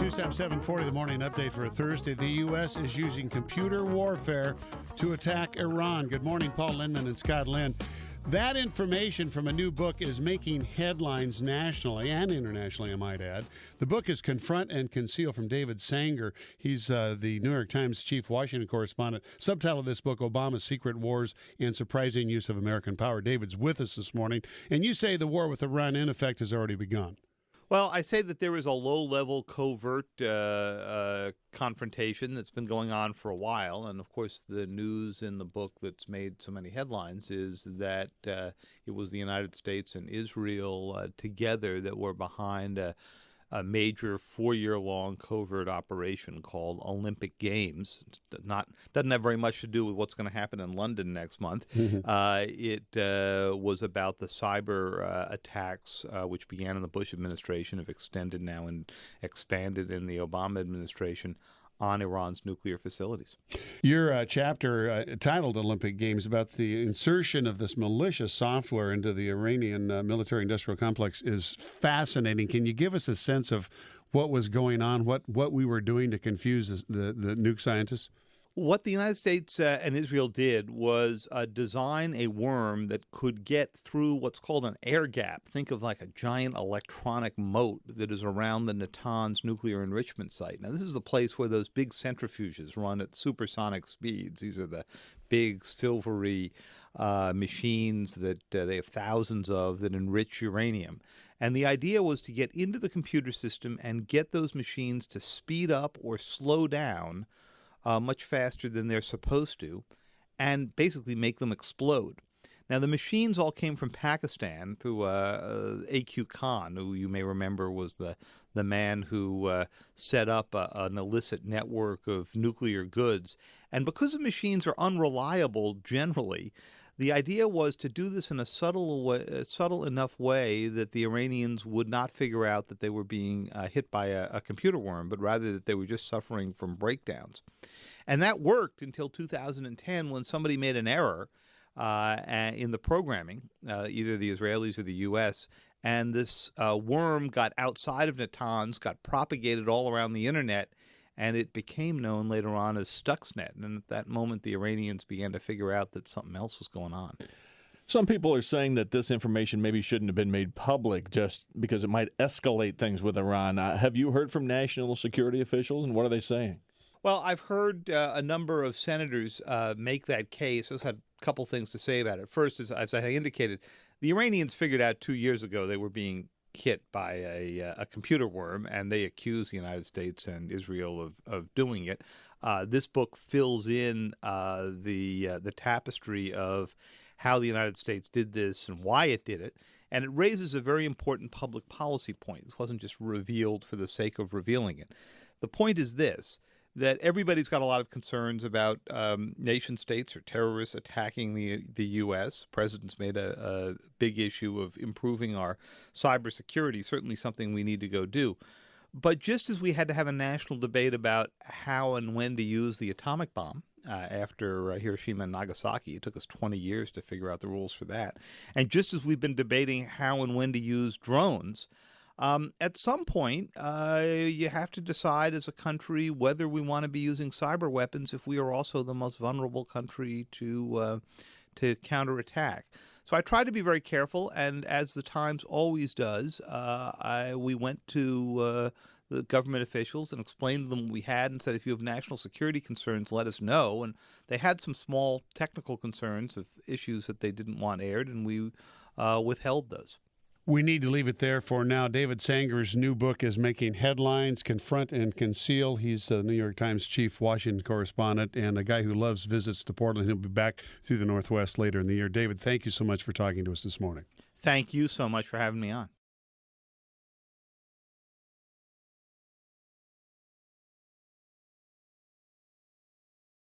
News Time 740, the morning update for a Thursday. The U.S. is using computer warfare to attack Iran. Good morning, Paul Lindman and Scott Lynn. That information from a new book is making headlines nationally and internationally, I might add. The book is Confront and Conceal from David Sanger. He's the New York Times chief Washington correspondent. Subtitle of this book, Obama's Secret Wars and Surprising Use of American Power. David's with us this morning. And you say the war with Iran, in effect, has already begun. Well, I say that there is a low-level covert confrontation that's been going on for a while. And, of course, the news in the book that's made so many headlines is that it was the United States and Israel together that were behind a major 4-year-long covert operation called Olympic Games. Doesn't have very much to do with what's going to happen in London next month. It was about the cyber attacks, which began in the Bush administration, have extended now and expanded in the Obama administration on Iran's nuclear facilities. Your chapter titled Olympic Games about the insertion of this malicious software into the Iranian military-industrial complex is fascinating. Can you give us a sense of what was going on, what we were doing to confuse the nuke scientists? What the United States and Israel did was design a worm that could get through what's called an air gap. Think of like a giant electronic moat that is around the Natanz nuclear enrichment site. Now, this is the place where those big centrifuges run at supersonic speeds. These are the big silvery machines that they have thousands of that enrich uranium. And the idea was to get into the computer system and get those machines to speed up or slow down much faster than they're supposed to, and basically make them explode. Now, the machines all came from Pakistan through A.Q. Khan, who you may remember was the man who set up an illicit network of nuclear goods. And because the machines are unreliable generally, the idea was to do this in a subtle enough way that the Iranians would not figure out that they were being hit by a computer worm, but rather that they were just suffering from breakdowns. And that worked until 2010 when somebody made an error in the programming, either the Israelis or the U.S., and this worm got outside of Natanz, got propagated all around the Internet, and it became known later on as Stuxnet. And at that moment, the Iranians began to figure out that something else was going on. Some people are saying that this information maybe shouldn't have been made public just because it might escalate things with Iran. Have you heard from national security officials, and what are they saying? Well, I've heard a number of senators make that case. I just had a couple things to say about it. First, as I indicated, the Iranians figured out 2 years ago they were being hit by a computer worm, and they accuse the United States and Israel of doing it. This book fills in the tapestry of how the United States did this and why it did it, and it raises a very important public policy point. This wasn't just revealed for the sake of revealing it. The point is this, that everybody's got a lot of concerns about nation states or terrorists attacking the U.S. The president's made a big issue of improving our cybersecurity, certainly something we need to go do. But just as we had to have a national debate about how and when to use the atomic bomb after Hiroshima and Nagasaki, it took us 20 years to figure out the rules for that. And just as we've been debating how and when to use drones, at some point, you have to decide as a country whether we want to be using cyber weapons if we are also the most vulnerable country to counterattack. So I try to be very careful, and as the Times always does, we went to the government officials and explained to them what we had and said, if you have national security concerns, let us know. And they had some small technical concerns of issues that they didn't want aired, and we withheld those. We need to leave it there for now. David Sanger's new book is making headlines, Confront and Conceal. He's the New York Times chief Washington correspondent and a guy who loves visits to Portland. He'll be back through the Northwest later in the year. David, thank you so much for talking to us this morning. Thank you so much for having me on.